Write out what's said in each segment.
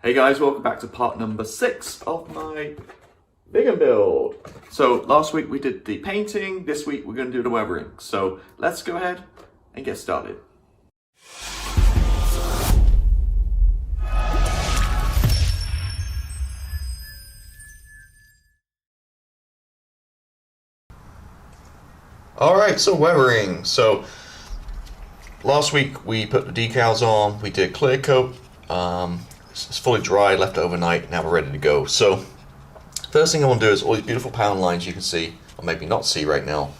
Hey guys, welcome back to part number 6 of my Viggen build. So last week we did the painting, this week we're going to do the weathering. So let's go ahead and get started. Alright, so weathering. So last week we put the decals on, we did clear coat, it's fully dry, left it overnight, now we're ready to go. So first thing I want to do is all these beautiful panel lines you can see, or maybe not see right now,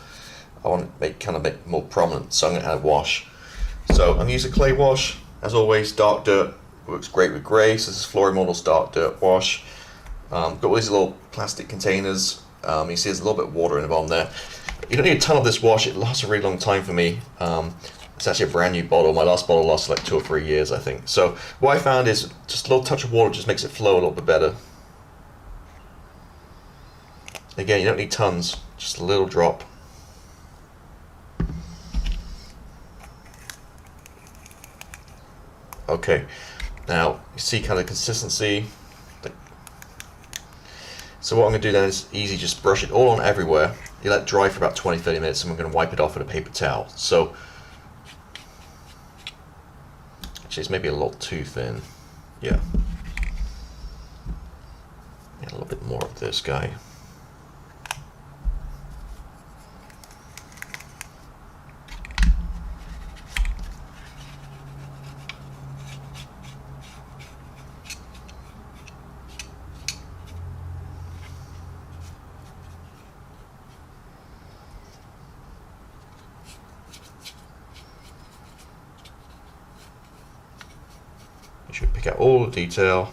I want to make more prominent, so I'm going to add a wash. So I'm using clay wash, as always, dark dirt, works great with grey, so this is Flory Models dark dirt wash. Got all these little plastic containers, you see there's a little bit of water in the bottom there. You don't need a ton of this wash, it lasts a really long time for me. It's actually a brand new bottle, my last bottle lasted like 2 or 3 years I think. So what I found is just a little touch of water just makes it flow a little bit better. Again, you don't need tons, just a little drop. Okay, now you see kind of consistency. So what I'm going to do then is easy, just brush it all on everywhere. You let it dry for about 20-30 minutes and we're going to wipe it off with a paper towel. So, actually it's maybe a little too thin. Yeah. A little bit more of this guy. You should pick out all the detail.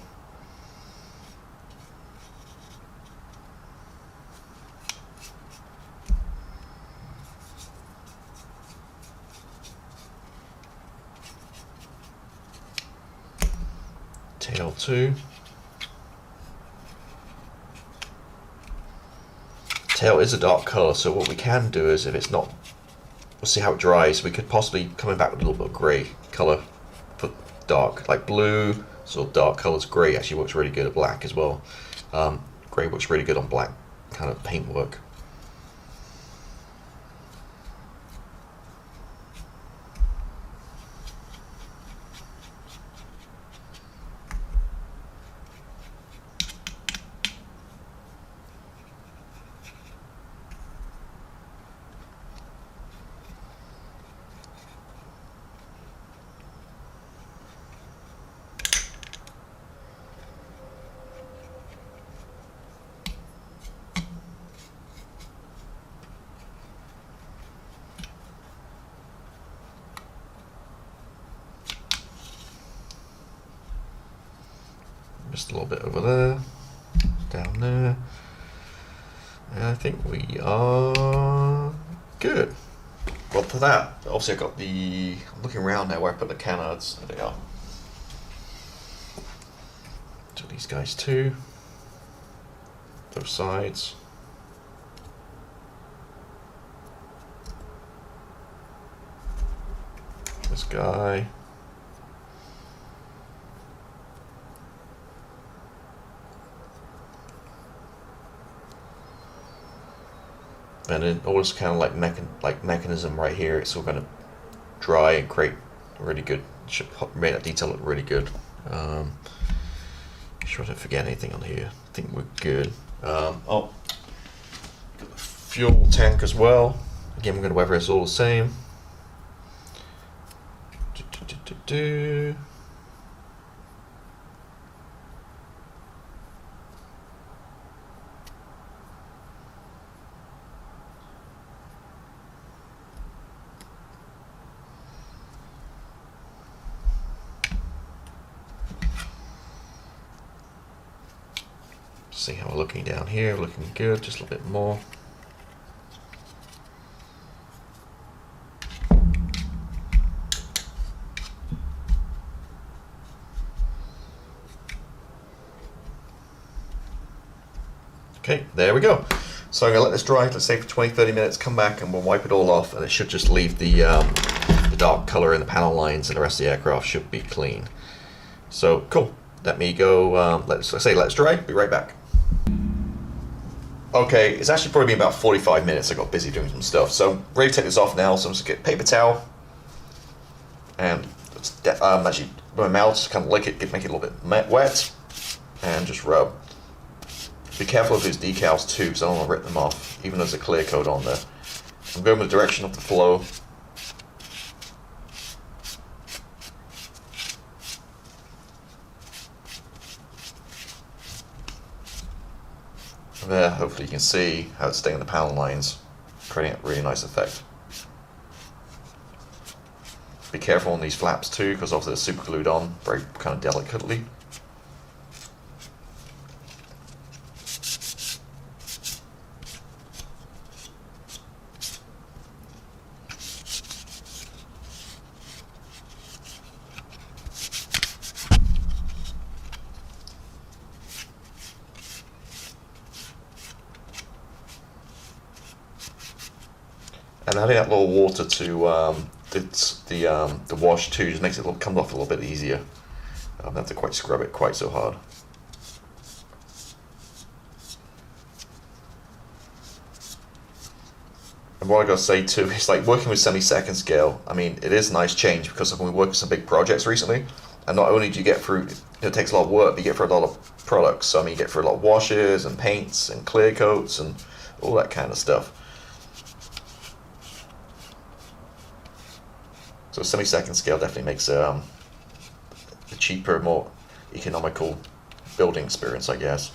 Tail too. Tail is a dark colour, so what we can do is if it's not, we'll see how it dries, we could possibly come back with a little bit of grey colour for dark, like blue, sort of dark colours. Grey actually works really good at black as well. Grey works really good on black kind of paint work. Just a little bit over there, down there, and I think we are good. Well, for that, obviously I got the, I'm looking around now where I put the canards. There they are. So these guys too, both sides. This guy. And then all this kind of like mechanism right here, it's all going to dry and create really good, should make that detail look really good. Sure I don't forget anything on here. I think we're good. Oh, fuel tank as well. Again, we're going to weather this all the same. See how we're looking down here, looking good, just a little bit more. Okay, there we go. So I'm going to let this dry, let's say for 20-30 minutes, come back and we'll wipe it all off, and it should just leave the dark color in the panel lines, and the rest of the aircraft should be clean. So cool. let me go, let's dry, be right back. Okay, it's actually probably been about 45 minutes. I got busy doing some stuff, so I'm ready to take this off now. So I'm just gonna get a paper towel and actually my mouth, just kind of lick it, make it a little bit wet, and just rub. Be careful of these decals too, because I don't want to rip them off, even though there's a clear coat on there. I'm going with the direction of the flow. And there, hopefully you can see how it's staying in the panel lines, creating a really nice effect. Be careful on these flaps too, because obviously they're super glued on, very kind of delicately. And adding that little water to the wash too just makes it come off a little bit easier. I don't have to quite scrub it quite so hard. And what I gotta say too is, like, working with semi-second scale, I mean, it is a nice change, because when we work with some big projects recently, and not only do you get through, it takes a lot of work, but you get through a lot of products. So I mean, you get through a lot of washes and paints and clear coats and all that kind of stuff. So semi-second scale definitely makes a cheaper, more economical building experience, I guess.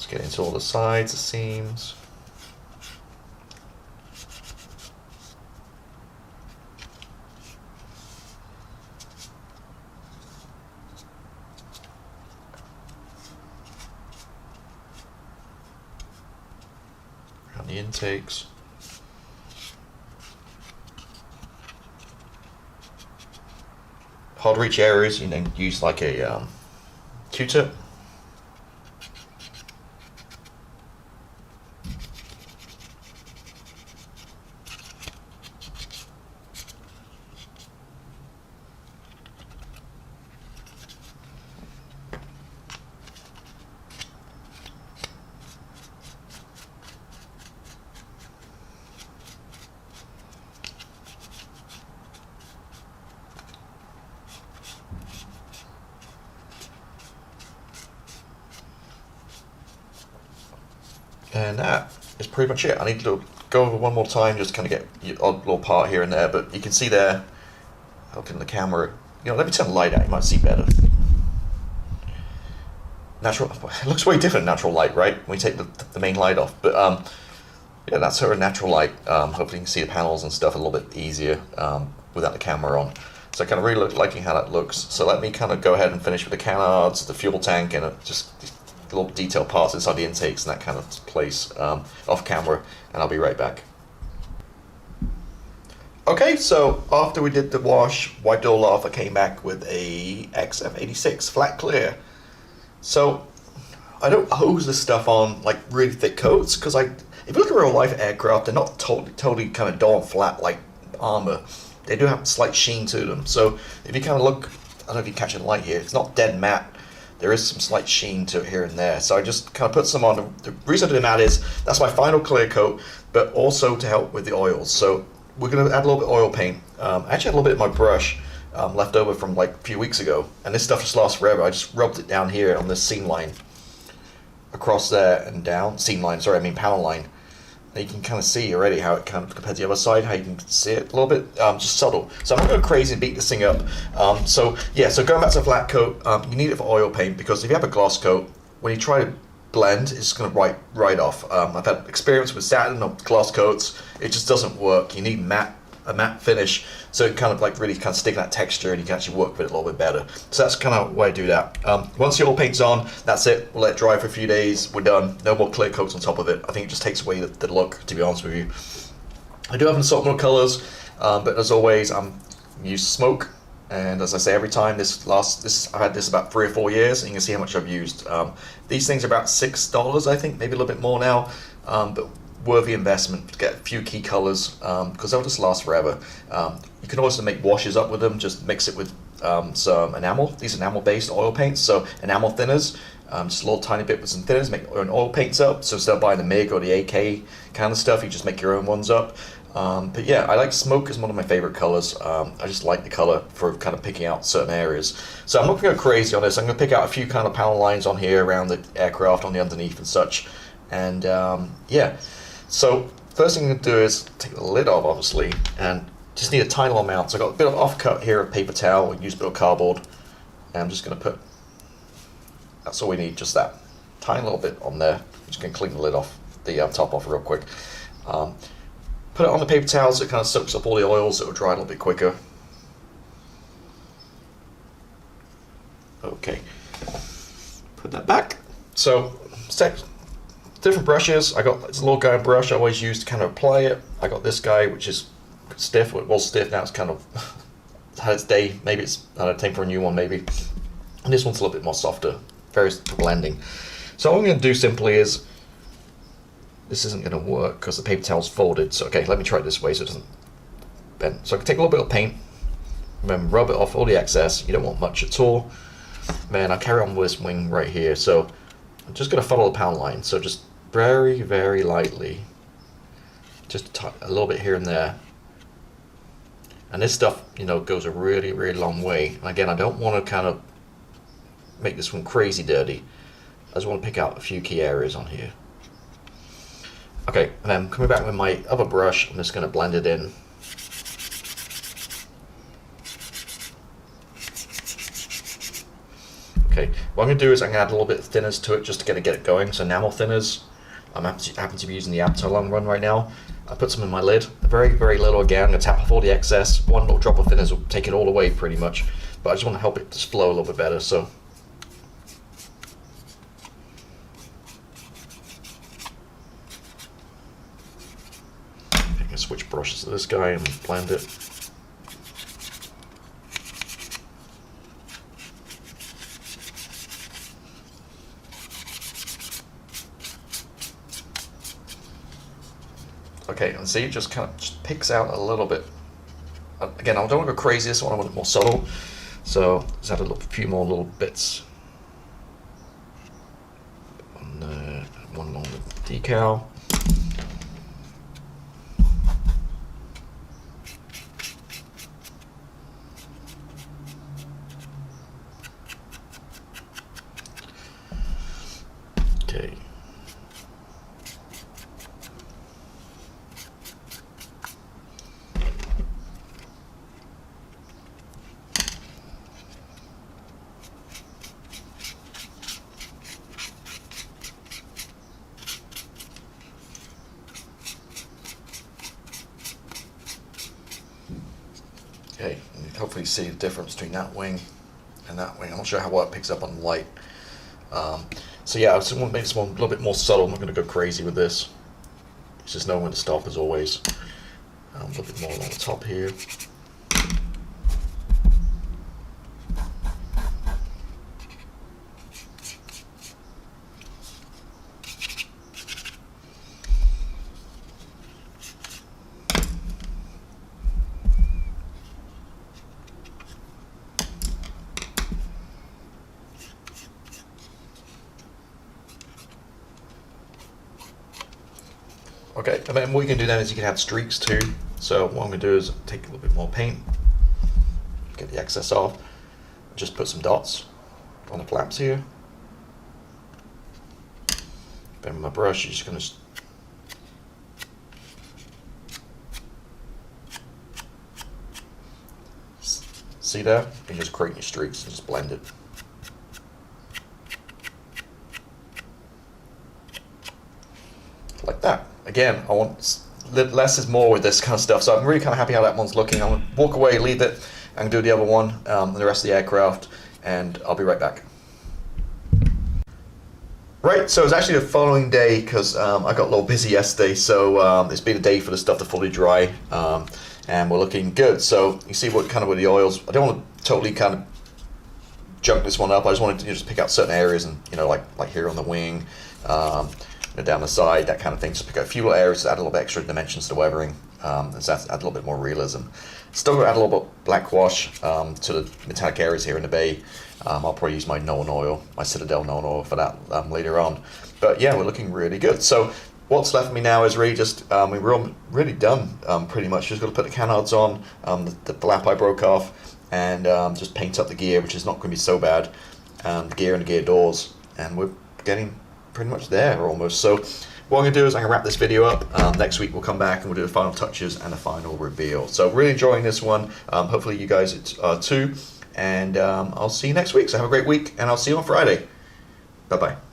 Get into all the sides, the seams. Around the intakes. Hard to reach areas, you know, use like a Q-tip. And that is pretty much it. I need to go over one more time just to kind of get the odd little part here and there, but you can see there, helping the camera, you know, let me turn the light out, you might see better. Natural, it looks way different in natural light, right? When we take the main light off, but yeah, that's sort of natural light. Hopefully you can see the panels and stuff a little bit easier without the camera on. So I kind of really liking how that looks. So let me kind of go ahead and finish with the canards, the fuel tank, and just little detail parts inside the intakes and that kind of place off camera, and I'll be right back. Okay, so after we did the wash, wiped it all off, I came back with a XF86 flat clear. So I don't hose this stuff on like really thick coats, because if you look at real life aircraft, they're not totally kind of dull and flat like armor. They do have a slight sheen to them. So if you kind of look, I don't know if you catch the light here, it's not dead matte. There is some slight sheen to it here and there. So I just kind of put some on. The reason I did that is that's my final clear coat, but also to help with the oils. So we're going to add a little bit of oil paint. I actually had a little bit of my brush left over from like a few weeks ago, and this stuff just lasts forever. I just rubbed it down here on this seam line, across there and down. Seam line, sorry, I mean panel line. And you can kind of see already how it kind of compared to the other side, how you can see it a little bit, just subtle. So I'm not going crazy and beat this thing up. So yeah, so going back to a flat coat, you need it for oil paint, because if you have a gloss coat, when you try to blend, it's going to right off. I've had experience with satin or gloss coats, it just doesn't work. You need matte a matte finish, so it kind of like really kind of stick that texture and you can actually work with it a little bit better. So that's kind of why I do that. Once the oil paint's on, that's it. We'll let it dry for a few days. We're done. No more clear coats on top of it. I think it just takes away the look, to be honest with you. I do have an assortment of colors, but as always, I'm use smoke. And as I say every time, I've had this about 3 or 4 years, and you can see how much I've used. These things are about $6, I think, maybe a little bit more now, but worthy investment to get a few key colors, because they'll just last forever. You can also make washes up with them, just mix it with some enamel. These are enamel-based oil paints, so enamel thinners, just a little tiny bit with some thinners, make your own oil paints up. So instead of buying the MIG or the AK kind of stuff, you just make your own ones up. But yeah, I like smoke as one of my favorite colors. I just like the color for kind of picking out certain areas. So I'm not going to go crazy on this. I'm going to pick out a few kind of panel lines on here around the aircraft, on the underneath and such. And yeah, so first thing I'm going to do is take the lid off, obviously, and just need a tiny little amount. So I've got a bit of offcut here of paper towel, use a bit of cardboard, and I'm just going to put, that's all we need, just that tiny little bit on there. I'm just going to clean the lid off, the top off real quick. Put it on the paper towel so it kind of soaks up all the oils. It will dry a little bit quicker. Okay, put that back. So, different brushes. I got this little guy brush I always use to kind of apply it. I got this guy which is stiff. It was stiff, now it's kind of had its day. Maybe it's, I don't know, time for a new one maybe. And this one's a little bit more softer, very for blending. So what I'm going to do simply is, this isn't going to work because the paper towel's folded. So okay, let me try it this way so it doesn't bend. So I can take a little bit of paint and then rub it off all the excess. You don't want much at all. Then I'll carry on with this wing right here. So I'm just going to follow the pound line. So just very, very lightly, just a little bit here and there. And this stuff, you know, goes a really, really long way. And again, I don't want to kind of make this one crazy dirty. I just want to pick out a few key areas on here. Okay, and then coming back with my other brush, I'm just going to blend it in. Okay, what I'm going to do is I'm going to add a little bit of thinners to it just to get it going. So enamel thinners, I happen to be using the Abteilung one right now. I put some in my lid, very, very little again. I'm going to tap off all the excess. One little drop of thinners will take it all away pretty much. But I just want to help it just flow a little bit better. So switch brushes to this guy and blend it. Okay, and see, it just kind of just picks out a little bit. Again, I don't want to go crazy, this one I want it more subtle. So let's add a few more little bits. One along the decal. Okay. Okay, and hopefully you see the difference between that wing and that wing. I'm not sure how well it picks up on the light. So yeah, I just want to make this one a little bit more subtle. I'm not going to go crazy with this. It's just knowing when to stop as always. A little bit more along the top here. Okay, and then what you can do then is you can add streaks too. So what I'm going to do is take a little bit more paint, get the excess off, just put some dots on the flaps here. Then with my brush, you're just going to see there? You can just create your streaks and just blend it. Like that. Again, I want less is more with this kind of stuff. So I'm really kind of happy how that one's looking. I'm going to walk away, leave it, and do the other one, the rest of the aircraft, and I'll be right back. Right, so it's actually the following day because I got a little busy yesterday, so it's been a day for the stuff to fully dry, and we're looking good. So you see what kind of with the oils. I don't want to totally kind of junk this one up. I just wanted to just pick out certain areas, and like here on the wing, down the side, that kind of thing. Just pick out a few little areas to add a little bit extra dimensions to the weathering, and so add a little bit more realism. Still going to add a little bit of black wash to the metallic areas here in the bay. I'll probably use my Nolan oil, my Citadel Nolan oil for that later on. But yeah, we're looking really good. So what's left for me now is really just, we're all really done pretty much. Just got to put the canards on, the flap I broke off, and just paint up the gear, which is not going to be so bad. The gear and the gear doors, and we're getting pretty much there almost. So what I'm going to do is I'm going to wrap this video up. Next week we'll come back and we'll do the final touches and the final reveal. So really enjoying this one. Hopefully you guys are too. And I'll see you next week. So have a great week, and I'll see you on Friday. Bye-bye.